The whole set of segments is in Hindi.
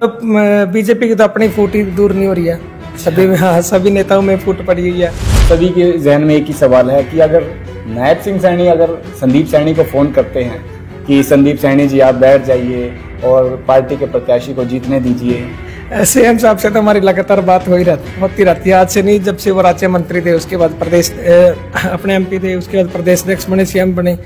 बीजेपी की तो अपनी फूट ही दूर नहीं हो रही है। सभी नेताओं में फूट पड़ी हुई है। सभी के जहन में एक ही सवाल है कि अगर नायब सिंह सैनी अगर संदीप सैनी को फोन करते हैं कि संदीप सैनी जी आप बैठ जाइए और पार्टी के प्रत्याशी को जीतने दीजिए। सीएम साहब से तो हमारी लगातार बात होती रहती है। आज से नहीं, जब से वो राज्य मंत्री थे, उसके बाद प्रदेश अपने एमपी थे, उसके बाद प्रदेश अध्यक्ष बने, सीएम बने,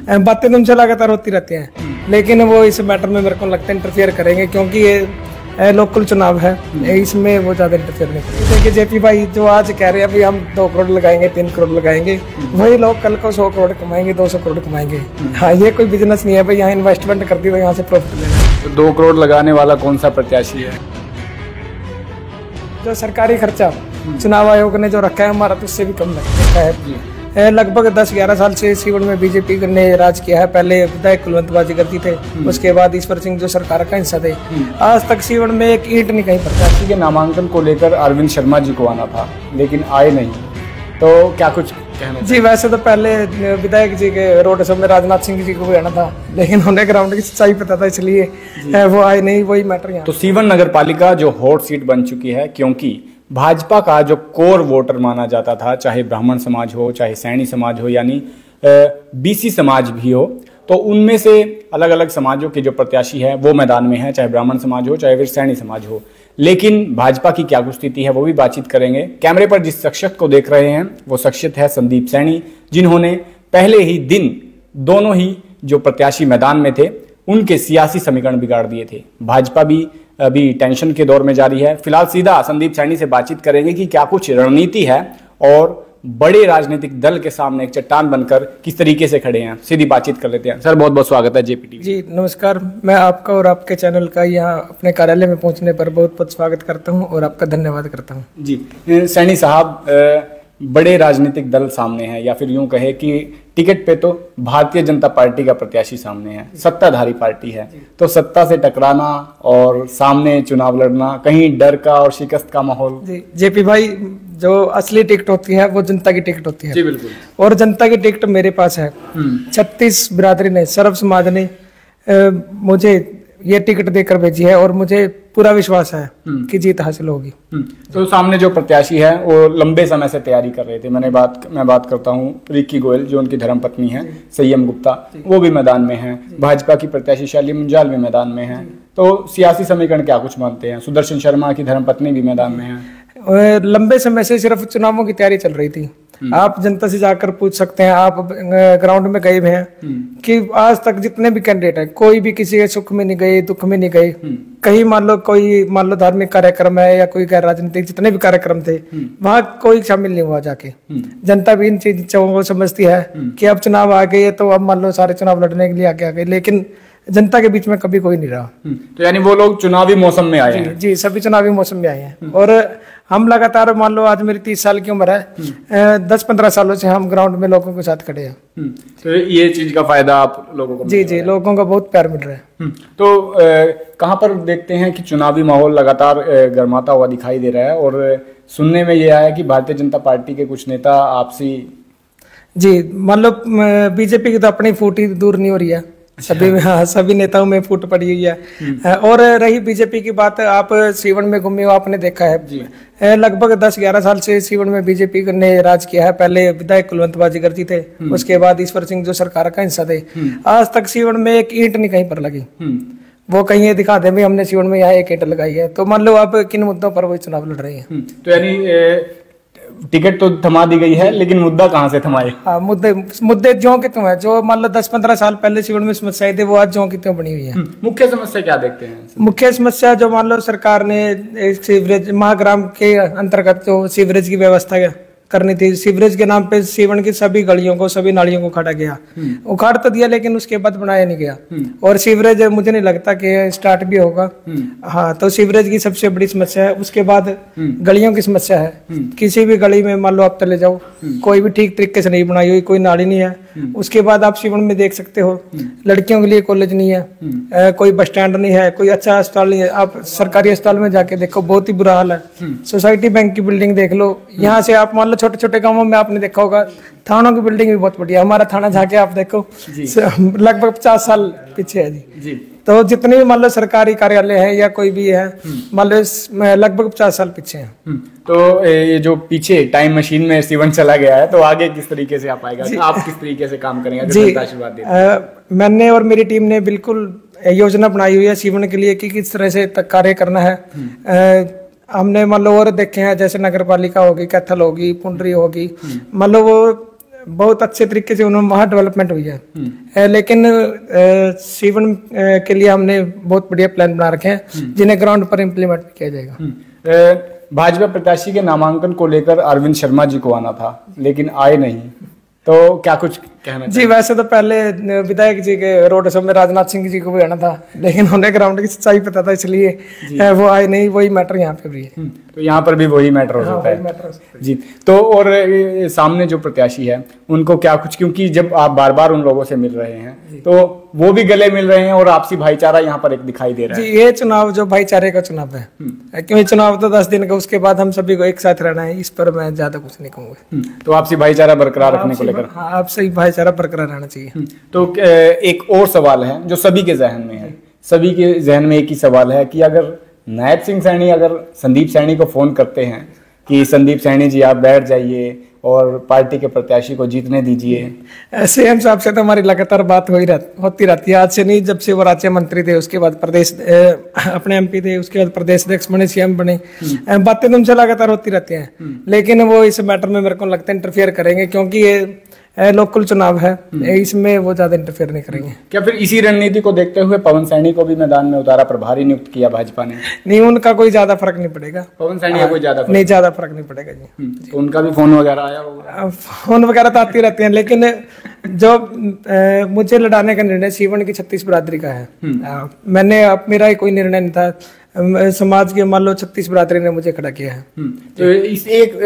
बातें तो उनसे लगातार होती रहती हैं। लेकिन वो इस मैटर में मेरे को लगता है इंटरफेयर करेंगे, क्योंकि ये लोकल चुनाव है, इसमें वो ज्यादा इंटरफेयर नहीं करेंगे। देखिए जेपी भाई जो आज कह रहे हैं अभी हम 2 करोड़ लगाएंगे, 3 करोड़ लगाएंगे, वही लोग कल को 100 करोड़ कमाएंगे, 200 करोड़ कमाएंगे। हाँ, ये कोई बिजनेस नहीं है भाई, यहाँ इन्वेस्टमेंट कर दी तो यहाँ से प्रॉफिट लेना। तो 2 करोड़ लगाने वाला कौन सा प्रत्याशी है? जो सरकारी खर्चा चुनाव आयोग ने जो रखा है, हमारा तो उससे भी कम रखा है। लगभग 10-11 साल से सीवन में बीजेपी ने राज किया है। पहले विधायक कुलवंत बाजीगर थे, उसके बाद ईश्वर सिंह जो सरकार का हिस्सा थे। आज तक सीवन में एक ईंट नहीं कहीं प्रत्याशी के नामांकन को लेकर अरविंद शर्मा जी को आना था, लेकिन आए नहीं, तो क्या कुछ कहना? जी वैसे तो पहले विधायक जी के रोड शो में राजनाथ सिंह जी को भी आना था, लेकिन उन्हें ग्राउंड की सच्चाई पता था, इसलिए वो आए नहीं। वही मैटर यहाँ। तो सीवन नगर पालिका जो हॉट सीट बन चुकी है, क्योंकि भाजपा का जो कोर वोटर माना जाता था, चाहे ब्राह्मण समाज हो, चाहे सैनी समाज हो, यानी बीसी समाज भी हो, तो उनमें से अलग अलग समाजों के जो प्रत्याशी है वो मैदान में है, चाहे ब्राह्मण समाज हो, चाहे फिर सैनी समाज हो। लेकिन भाजपा की क्या कुछ स्थिति है वो भी बातचीत करेंगे। कैमरे पर जिस शख्सियत को देख रहे हैं वो शख्सियत है संदीप सैनी, जिन्होंने पहले ही दिन दोनों ही जो प्रत्याशी मैदान में थे उनके सियासी समीकरण बिगाड़ दिए थे। भाजपा भी अभी टेंशन के दौर में जारी है। फिलहाल सीधा संदीप सैनी से बातचीत करेंगे कि क्या कुछ रणनीति है और बड़े राजनीतिक दल के सामने एक चट्टान बनकर किस तरीके से खड़े हैं। सीधी बातचीत कर लेते हैं। सर बहुत बहुत स्वागत है जेपीटीवी। जी नमस्कार, मैं आपका और आपके चैनल का यहाँ अपने कार्यालय में पहुँचने पर बहुत बहुत स्वागत करता हूँ और आपका धन्यवाद करता हूँ। जी सैनी साहब, बड़े राजनीतिक दल सामने हैं, या फिर यूं कहे कि टिकट पे तो भारतीय जनता पार्टी का प्रत्याशी सामने है, सत्ताधारी पार्टी है, तो सत्ता से टकराना और सामने चुनाव लड़ना, कहीं डर का और शिकस्त का माहौल? जी जेपी भाई, जो असली टिकट होती है वो जनता की टिकट होती है। जी बिल्कुल। और जनता की टिकट मेरे पास है। 36 बिरादरी ने, सर्व समाज ने मुझे ये टिकट देकर भेजी है और मुझे पूरा विश्वास है कि जीत हासिल होगी। तो सामने जो प्रत्याशी है वो लंबे समय से तैयारी कर रहे थे। मैं बात करता हूँ रिक्की गोयल, जो उनकी धर्मपत्नी है, संयम गुप्ता, वो भी मैदान में है। भाजपा की प्रत्याशी शैली मुंजाल भी मैदान में है। तो सियासी समीकरण क्या कुछ मानते हैं? सुदर्शन शर्मा की धर्मपत्नी भी मैदान में है। लंबे समय से सिर्फ चुनावों की तैयारी चल रही थी। आप जनता से जाकर पूछ सकते हैं, आप ग्राउंड में गए हुए हैं कि आज तक जितने भी कैंडिडेट हैं, कोई भी किसी के सुख में नहीं गए, दुख में नहीं गए। कहीं मान लो धार्मिक कार्यक्रम है या कोई गैर राजनीतिक जितने भी कार्यक्रम थे, वहां कोई शामिल नहीं हुआ जाके। जनता भी इन चीजों को समझती है कि अब चुनाव आ गए तो अब मान लो सारे चुनाव लड़ने के लिए आगे आ गए, लेकिन जनता के बीच में कभी कोई नहीं रहा। तो यानी वो लोग चुनावी मौसम में आए हैं? जी सभी चुनावी मौसम में आए हैं। और हम लगातार, मान लो आज मेरी 30 साल की उम्र है, 10-15 सालों से हम ग्राउंड में लोगों के साथ खड़े हैं। तो ये चीज का फायदा आप लोगों को? जी लोगों का बहुत प्यार मिल रहा है। तो कहाँ पर देखते हैं कि चुनावी माहौल लगातार गर्माता हुआ दिखाई दे रहा है, और सुनने में ये आया कि भारतीय जनता पार्टी के कुछ नेता आपसी? जी मान लो बीजेपी की तो अपनी फूट ही दूर नहीं हो रही है। सभी नेताओं में फूट पड़ी हुई है। और रही बीजेपी की बात, आप सीवन में घूमे हो, आपने देखा है लगभग 10-11 साल से सीवन में बीजेपी ने राज किया है। पहले विधायक कुलवंत बाजीगर थे, उसके बाद ईश्वर सिंह जो सरकार का हिस्सा थे। आज तक सीवन में एक ईंट नहीं कहीं पर लगी। वो कहीं ये दिखा दे भी हमने सीवन में यहाँ एक ईंट लगाई है। तो मान लो आप किन मुद्दों पर वो चुनाव लड़ रहे हैं। तो यानी टिकट तो थमा दी गई है, लेकिन मुद्दा कहाँ से थमाए? हाँ, मुद्दे ज्यों के त्यों है। जो मान लो 10-15 साल पहले सीवन में समस्याएं थी, वो आज ज्यों की त्यों बनी हुई है। मुख्य समस्या क्या देखते हैं? मुख्य समस्या जो मान लो सरकार ने सीवरेज महाग्राम के अंतर्गत जो सीवरेज की व्यवस्था करनी थी, सीवरेज के नाम पे सीवन की सभी गलियों को, सभी नालियों को उखाड़ा गया। उखाड़ तो दिया, लेकिन उसके बाद बनाया नहीं गया। और सीवरेज मुझे नहीं लगता कि स्टार्ट भी होगा। हाँ, तो सीवरेज की सबसे बड़ी समस्या है। उसके बाद गलियों की समस्या है। किसी भी गली में मान लो आप चले जाओ, कोई भी ठीक तरीके से नहीं बनाई हुई, कोई नाली नहीं है। उसके बाद आप सीवन में देख सकते हो, लड़कियों के लिए कॉलेज नहीं है, कोई बस स्टैंड नहीं है, कोई अच्छा अस्पताल नहीं है। आप सरकारी अस्पताल में जाके देखो, बहुत ही बुरा हाल है। सोसाइटी बैंक की बिल्डिंग देख लो। यहाँ से आप मान लो छोटे छोटे गांवों में आपने देखा होगा, थानों की बिल्डिंग भी बहुत बढ़िया। हमारा थाना जाके आप देखो, लगभग 50 साल पीछे है। जी तो जितने भी मान लो सरकारी कार्यालय है या कोई भी है, मान लो लगभग 50 साल पीछे हैं। तो ये जो पीछे टाइम मशीन में सीवन चला गया है, तो आगे किस तरीके से आप आएगा, आप किस तरीके से काम करेंगे? जी, मैंने और मेरी टीम ने बिल्कुल योजना बनाई हुई है सीवन के लिए कि किस तरह से कार्य करना है। हमने मान लो और देखे हैं, जैसे नगर पालिका होगी, कैथल होगी, पुंडरी होगी, मान लो वो बहुत अच्छे तरीके से उन्होंने वहाँ डेवलपमेंट हुई है। लेकिन सीवन के लिए हमने बहुत बढ़िया प्लान बना रखे हैं जिन्हें ग्राउंड पर इम्प्लीमेंट किया जाएगा। भाजपा प्रत्याशी के नामांकन को लेकर अरविंद शर्मा जी को आना था, लेकिन आए नहीं, तो क्या कुछ कहना जी? वैसे तो पहले विधायक जी के रोड शो में राजनाथ सिंह जी को भी आना था, लेकिन उन्हें ग्राउंड की सच्चाई पता था, इसलिए वो आए नहीं। वही मैटर यहाँ पे भी है। तो यहाँ पर भी वही मैटर हो सकता है जी। तो और सामने जो प्रत्याशी है उनको क्या कुछ, क्योंकि जब आप बार बार उन लोगों से मिल रहे हैं तो वो भी गले मिल रहे हैं और आपसी भाईचारा यहाँ पर एक दिखाई दे रहा है। जी, ये चुनाव जो भाईचारे का चुनाव है, क्योंकि चुनाव तो 10 दिन का, उसके बाद हम सभी को एक साथ रहना है, इस पर मैं ज्यादा कुछ नहीं कहूँगा। तो आपसी भाईचारा बरकरार रखने को लेकर, हाँ, आपसी भाईचारा बरकरार रहना चाहिए। तो एक और सवाल है जो सभी के जहन में है, सभी के जहन में एक ही सवाल है कि अगर नायब सिंह सैनी अगर संदीप सैनी को फोन करते हैं कि संदीप सैनी जी आप बैठ जाइए और पार्टी के प्रत्याशी को जीतने दीजिए। सीएम साहब से तो हमारी लगातार बात होती रहती है, आज से नहीं, जब से वो राज्य मंत्री थे, उसके बाद प्रदेश अपने एमपी थे, उसके बाद प्रदेश अध्यक्ष बने, सीएम बने, बातें तो उनसे लगातार होती रहती हैं। लेकिन वो इस मैटर में मेरे को लगता है इंटरफेयर करेंगे, क्योंकि ये लोकल चुनाव है, इसमें वो ज्यादा इंटरफेयर नहीं करेंगे। क्या फिर इसी रणनीति को देखते हुए पवन सैनी को भी मैदान में उतारा, प्रभारी नियुक्त किया भाजपा ने? नहीं, उनका कोई ज्यादा फर्क नहीं पड़ेगा। पवन सैनी का कोई ज्यादा फर्क नहीं पड़ेगा जी। तो उनका भी फोन वगैरह आया होगा? फोन वगैरह तो आती रहती है, लेकिन जो मुझे लड़ाने का निर्णय सीवन की 36 बिरादरी का है। मैंने मेरा कोई निर्णय नहीं था, समाज के मान लो 36 बिरादरी ने मुझे खड़ा किया है। तो इस एक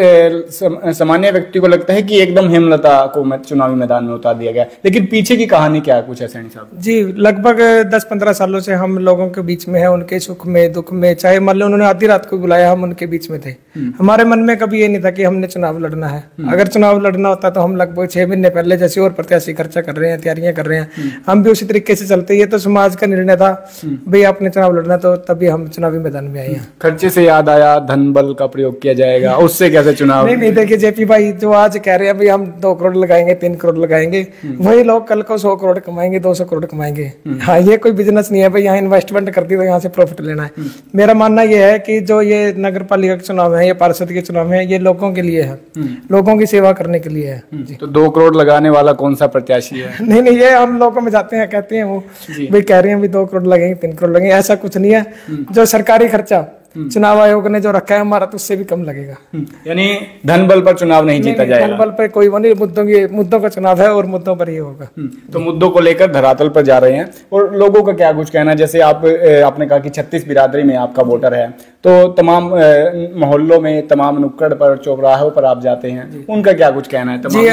सामान्य व्यक्ति को लगता है कि एकदम हेमलता को चुनावी मैदान में उतार दिया गया, लेकिन पीछे की कहानी क्या है कुछ है सैनी साहब? जी, लगभग 10-15 सालों से हम लोगों के बीच में है, उनके सुख में दुख में, चाहे मान लो उन्होंने आधी रात को बुलाया, हम उनके बीच में थे। हमारे मन में कभी ये नहीं था कि हमने चुनाव लड़ना है। अगर चुनाव लड़ना होता तो हम लगभग 6 महीने पहले जैसे और प्रत्याशी खर्चा कर रहे हैं, तैयारियां कर रहे हैं, हम भी उसी तरीके से चलते। ये तो समाज का निर्णय था, भाई आपने चुनाव लड़ना, तो तभी हम चुनावी मैदान में आए हैं। खर्चे से याद आया, धन बल का प्रयोग किया जाएगा, उससे कैसे चुनाव? नहीं, देखिए जेपी भाई जो आज कह रहे हैं भाई हम 2 करोड़ लगाएंगे, 3 करोड़ लगाएंगे, वही लोग कल को 100 करोड़ कमाएंगे, 200 करोड़ कमाएंगे। हाँ, ये कोई बिजनेस नहीं है भाई यहाँ इन्वेस्टमेंट करती तो यहाँ से प्रॉफिट लेना है। मेरा मानना ये है कि जो ये नगर पालिका के चुनाव है, ये पार्षद के चुनाव है, ये लोगों के लिए है, लोगों की सेवा करने के लिए है। तो 2 करोड़ लगाने वाला कौन सा प्रत्याशी है? नहीं, ये हम लोगों में जाते हैं, कहते हैं वो भाई कह रहे हैं भी 2 करोड़ लगेंगे, 3 करोड़ लगेंगे, ऐसा कुछ नहीं है। जो सरकारी खर्चा चुनाव आयोग ने जो रखा है हमारा, तो उससे भी कम लगेगा। यानी धन बल पर चुनाव नहीं जीता जाएगा? धन बल पर कोई वो नहीं, मुद्दों का चुनाव है और मुद्दों पर ही होगा। तो मुद्दों को लेकर धरातल पर जा रहे हैं, और लोगों का क्या कुछ कहना? जैसे आपने कहा कि 36 बिरादरी में आपका वोटर है, तो तमाम मोहल्लों में, तमाम नुक्कड़ पर, चौराहों पर आप जाते हैं, उनका क्या कुछ कहना है? जी,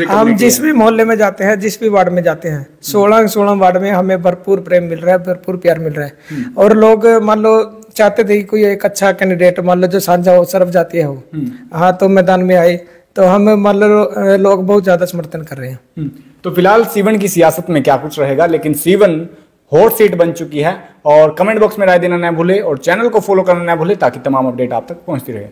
हम जिस भी मोहल्ले में जाते हैं, जिस भी वार्ड में जाते हैं, 16 वार्ड में हमें भरपूर प्रेम मिल रहा है, भरपूर प्यार मिल रहा है। और लोग मान लो चाहते थे कोई एक अच्छा कैंडिडेट मान लो जो साझा हो, सर्व जातीय हो, हाँ, तो मैदान में आए, तो हम मान लो लोग बहुत ज्यादा समर्थन कर रहे हैं। तो फिलहाल सीवन की सियासत में क्या कुछ रहेगा, लेकिन सीवन हॉट सीट बन चुकी है। और कमेंट बॉक्स में राय देना ना भूले और चैनल को फॉलो करना ना भूले, ताकि तमाम अपडेट आप तक पहुंचती रहे।